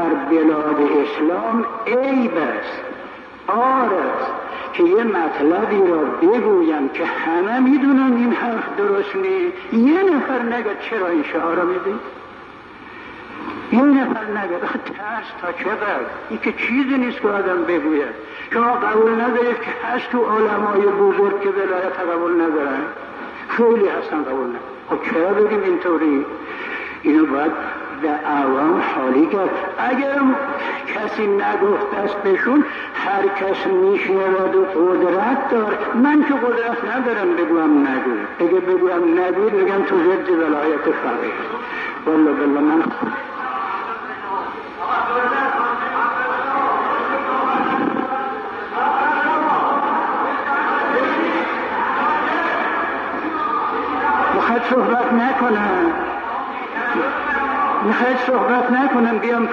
در بلاد اسلام عیب است، عار است که یه مطلبی را بگویم که همه میدونن این حرف درست نیست، یه نفر نگه چرا این شعار را میدید، یه نفر نگه ترس تا چقدر؟ این که چیزی نیست که آدم بگوید. شما قبول ندارید که هست تو علمای بزرگ که ولایت قبول ندارن؟ خیلی هستن قبول ندارن. خب چرا بگیم اینطوری؟ اینو باید به عوام حالی کرد. اگر کسی نگفت است بهشون، هر کس میشنود و قدرت دار. من که قدرت ندارم بگویم نگوید، اگه بگویم نگوید میگم تو ضد ولایت فقیه. والله بالله من میخواید صحبت نکنم بیام